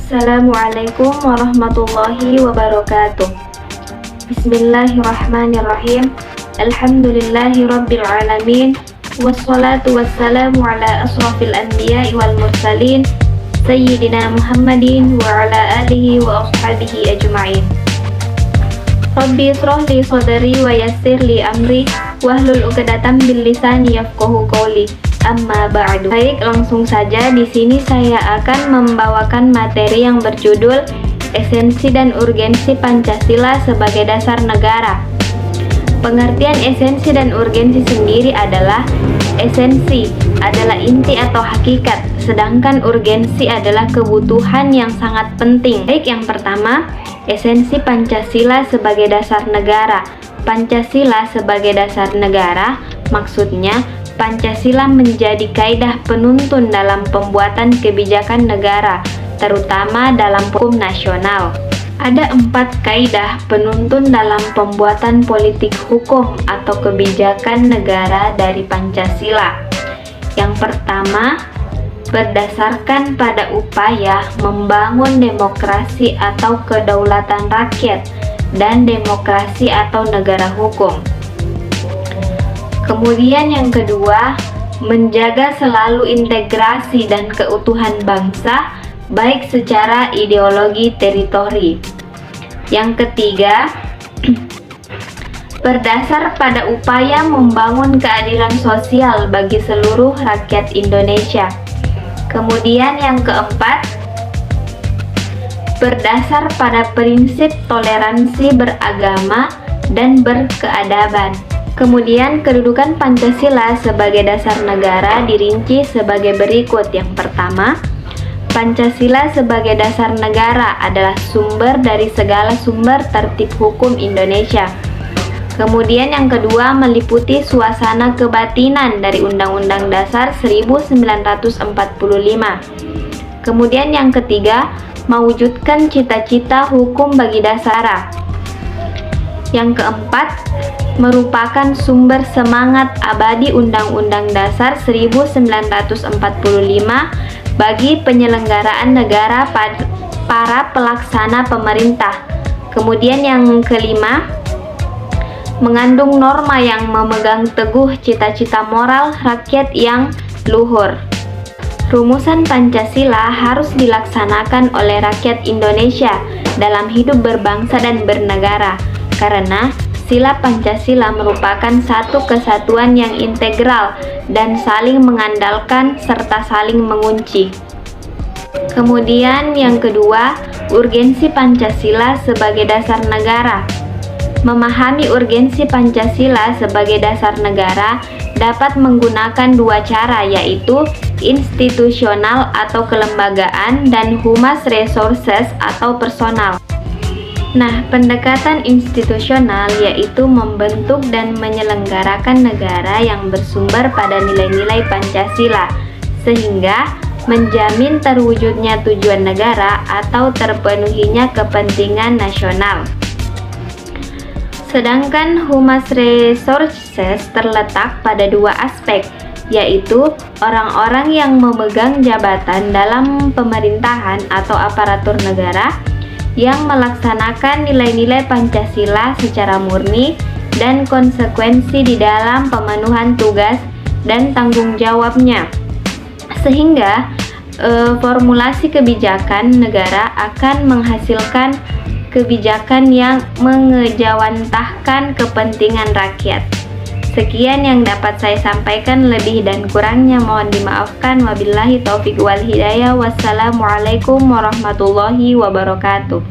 Assalamualaikum warahmatullahi wabarakatuh. Bismillahirrahmanirrahim. Alhamdulillahi rabbil alamin. Wassalatu wassalamu ala asrafil anbiya'i wal mursalin Sayyidina Muhammadin wa ala alihi wa ashabihi ajma'in. Rabbi israh li sadri wa yassir li amri wahlul 'uqdatam bil lisani yafqahu qawli. Amma ba'du. Baik, langsung saja di sini saya akan membawakan materi yang berjudul Esensi dan Urgensi Pancasila sebagai Dasar Negara. Pengertian esensi dan urgensi sendiri adalah esensi adalah inti atau hakikat, sedangkan urgensi adalah kebutuhan yang sangat penting. Baik, yang pertama, esensi Pancasila sebagai dasar negara. Pancasila sebagai dasar negara, maksudnya Pancasila menjadi kaidah penuntun dalam pembuatan kebijakan negara, terutama dalam hukum nasional. Ada 4 kaidah penuntun dalam pembuatan politik hukum atau kebijakan negara dari Pancasila. Yang pertama, berdasarkan pada upaya membangun demokrasi atau kedaulatan rakyat dan demokrasi atau negara hukum. Kemudian yang kedua, menjaga selalu integrasi dan keutuhan bangsa, baik secara ideologi teritori. Yang ketiga, berdasar pada upaya membangun keadilan sosial bagi seluruh rakyat Indonesia. Kemudian yang keempat, berdasar pada prinsip toleransi beragama dan berkeadaban. Kemudian kedudukan Pancasila sebagai dasar negara dirinci sebagai berikut. Yang pertama, Pancasila sebagai dasar negara adalah sumber dari segala sumber tertib hukum Indonesia. Kemudian yang kedua, meliputi suasana kebatinan dari Undang-Undang Dasar 1945. Kemudian yang ketiga, mewujudkan cita-cita hukum bagi dasar. Yang keempat, merupakan sumber semangat abadi Undang-Undang Dasar 1945 bagi penyelenggaraan negara para pelaksana pemerintah. Kemudian yang kelima, mengandung norma yang memegang teguh cita-cita moral rakyat yang luhur. Rumusan Pancasila harus dilaksanakan oleh rakyat Indonesia dalam hidup berbangsa dan bernegara, karena sila Pancasila merupakan satu kesatuan yang integral dan saling mengandalkan serta saling mengunci. Kemudian yang kedua, urgensi Pancasila sebagai dasar negara. Memahami urgensi Pancasila sebagai dasar negara dapat menggunakan 2 cara, yaitu institusional atau kelembagaan dan human resources atau personal. Nah, pendekatan institusional yaitu membentuk dan menyelenggarakan negara yang bersumber pada nilai-nilai Pancasila, sehingga menjamin terwujudnya tujuan negara atau terpenuhinya kepentingan nasional. Sedangkan human resources terletak pada 2 aspek, yaitu orang-orang yang memegang jabatan dalam pemerintahan atau aparatur negara yang melaksanakan nilai-nilai Pancasila secara murni dan konsekuensi di dalam pemenuhan tugas dan tanggung jawabnya, sehingga formulasi kebijakan negara akan menghasilkan kebijakan yang mengejawantahkan kepentingan rakyat. Sekian yang dapat saya sampaikan, lebih dan kurangnya mohon dimaafkan. Wabillahi taufiq wal hidayah. Wassalamualaikum warahmatullahi wabarakatuh.